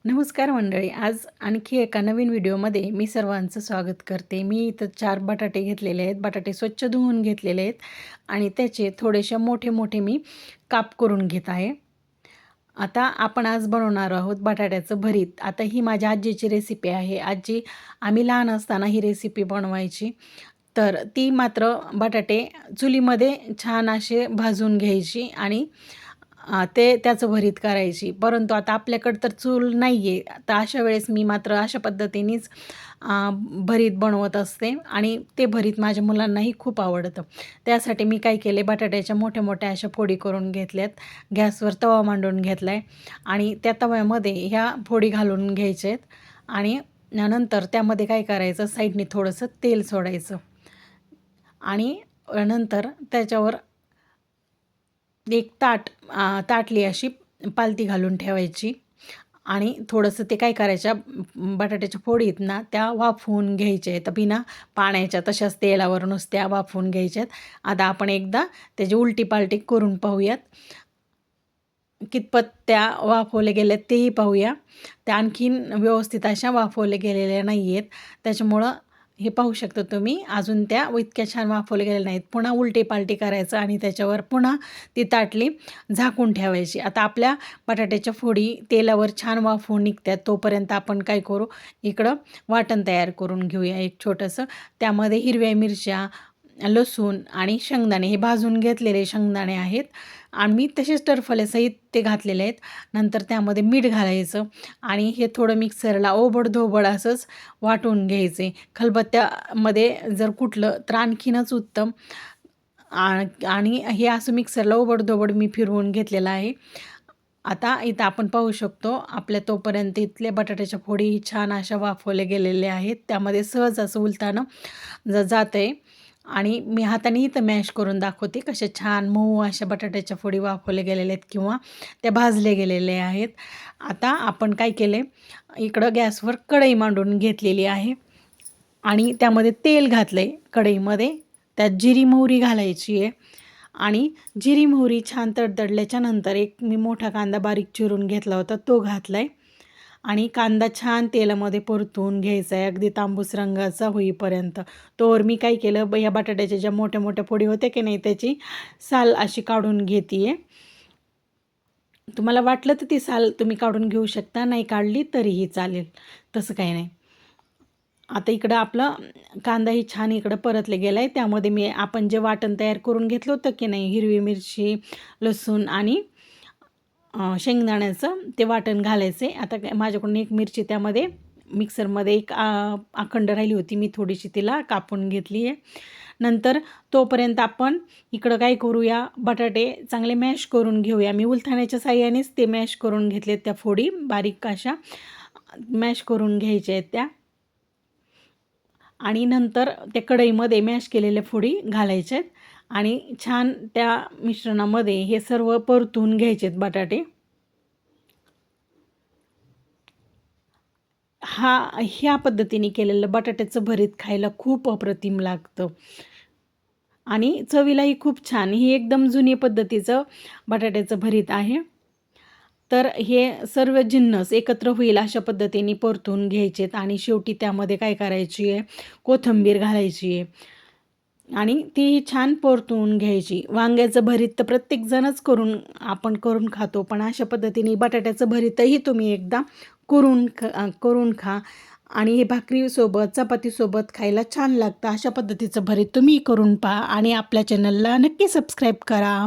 नमस्कार मंडळी. आज आणखी एका नवीन व्हिडिओमध्ये मी सर्वांचं स्वागत करते. मी इथं 4 बटाटे घेतलेले आहेत. बटाटे स्वच्छ धुवून घेतलेले आहेत आणि त्याचे थोडेसे मोठे-मोठे मी काप करून घेत आहे. आता आपण आज बनवणार आहोत बटाट्याचं भरीत. आता ही माझ्या आजीची रेसिपी आहे. आम्ही लहान असताना ही रेसिपी बनवायची. तर ती मात्र बटाटे चुलीमध्ये छान असे भाजून घ्यायची आणि त्याचं भरीत करायची. परंतु आता आपल्याकडं तर चूल नाही आहे. तर अशा वेळेस मी मात्र अशा पद्धतीनेच भरीत बनवत असते आणि ते भरीत माझ्या मुलांनाही खूप आवडतं. त्यासाठी मी काय केले, बटाट्याच्या मोठ्या-मोठ्या अशा फोडी करून घेतल्यात. गॅसवर तवा मांडून घेतला आहे आणि त्या तव्यामध्ये ह्या फोडी घालून घ्यायच्या आहेत आणि नंतर त्यामध्ये काय करायचं, साईडने थोडंसं तेल सोडायचं आणि नंतर त्याच्यावर एक ताटली अशी पालती घालून ठेवायची आणि थोडंसं ते काय करायच्या बटाट्याच्या फोडीत ना त्या वाफवून घ्यायच्या आहेत. बिना पाण्याच्या तशाच तेलावर नुसत्या वाफवून घ्यायच्यात. आता आपण एकदा त्याची उलटी-पालटी करून पाहूयात. कितपत त्या वाफवल्या गेल्यात तेही पाहूया. त्या आणखीन व्यवस्थित अशा वाफवल्या गेलेल्या नाही आहेत. त्याच्यामुळं हे पाहू शकता तुम्ही, अजून त्या इतक्या छान वाफवल्या गेलेल्या नाहीत. पुन्हा उलटी-पालटी करायचं आणि त्याच्यावर पुन्हा ती ताटली झाकून ठेवायची. आता आपल्या बटाट्याच्या फोडी तेलावर छान वाफवून निघतात. तोपर्यंत आपण काय करू, इकडं वाटण तयार करून घेऊया एक छोटंसं. त्यामध्ये हिरव्या मिरच्या, लसूण आणि शेंगदाणे हे भाजून घेतलेले शेंगदाणे आहेत आणि मी तसेच टरफल्यासहित ते घातलेले आहेत. नंतर त्यामध्ये मीठ घालायचं आणि हे थोडं मिक्सरला ओबड-धोबड असंच वाटून घ्यायचे. खलबत्त्यामध्ये जर कुटलं तर आणखीनच उत्तम. आणि हे असं मिक्सरला ओबड-धोबड मी फिरवून घेतलेलं आहे. आता इथं आपण पाहू शकतो आपल्या तोपर्यंत इथल्या बटाट्याच्या फोडी छान अशा वाफवल्या गेलेल्या आहेत. त्यामध्ये सहज असं उलथानं जातं आहे आणि मी हाताने इथं मॅश करून दाखवते कशा छान मऊ अशा बटाट्याच्या फोडी वाफवल्या गेलेल्या आहेत किंवा त्या भाजल्या गेलेल्या आहेत. आता आपण काय केले, इकडं गॅसवर कढई मांडून घेतलेली आहे आणि त्यामध्ये तेल घातलं आहे कढईमध्ये. त्यात जिरी मोहरी घालायची आहे आणि जिरी मोहरी छान तडतडल्याच्या नंतर एक मी मोठा कांदा बारीक चिरून घेतला होता तो घातला आहे आणि कांदा छान तेलामध्ये परतून घ्यायचा आहे अगदी तांबूस रंगाचा होईपर्यंत. तोवर मी काय केलं, या बटाट्याच्या ज्या मोठ्या-मोठ्या फोडी होत्या की नाही त्याची साल अशी काढून घेते आहे. तुम्हाला वाटलं तर ती साल तुम्ही काढून घेऊ शकता, नाही काढली तरीही चालेल, तसं काही नाही. आता इकडं आपलं कांदाही छान इकडं परतले गेला आहे. त्यामध्ये आपण जे वाटण तयार करून घेतलं होतं की नाही, हिरवी मिरची, लसूण आणि शेंगदाण्याचं ते वाटण घालायचं आहे. आता माझ्याकडून एक मिरची त्यामध्ये मिक्सरमध्ये एक अखंड राहिली होती, मी थोडीशी तिला कापून घेतली आहे. नंतर तोपर्यंत आपण इकडं काय करूया, बटाटे चांगले मॅश करून घेऊया. मी उलथाण्याच्या साहाय्यानेच ते मॅश करून घेतले, त्या फोडी बारीक अशा मॅश करून घ्यायच्या आहेत त्या आणि नंतर त्या कढईमध्ये मॅश केलेल्या फोडी घालायच्या आहेत आणि छान त्या मिश्रणामध्ये हे सर्व परतून घ्यायचे आहेत बटाटे. ह्या पद्धतीने केलेलं बटाट्याचं भरीत खायला खूप अप्रतिम लागतं आणि चवीलाही खूप छान. ही एकदम जुनी पद्धतीचं बटाट्याचं भरीत आहे. तर हे सर्व जिन्नस एकत्र होईल अशा पद्धतीने परतून घ्यायचेत आणि शेवटी त्यामध्ये काय करायची आहे, कोथिंबीर घालायची आहे आणि ती छान परतून घ्यायची. वांग्याचं भरीत तर प्रत्येकजणच आपण करून खातो, पण अशा पद्धतीने बटाट्याचं भरीतही तुम्ही एकदा करून खा आणि हे भाकरीसोबत, चपातीसोबत खायला छान लागतं. अशा पद्धतीचं भरीत तुम्ही करून पहा आणि आपल्या चॅनलला नक्की सबस्क्राईब करा.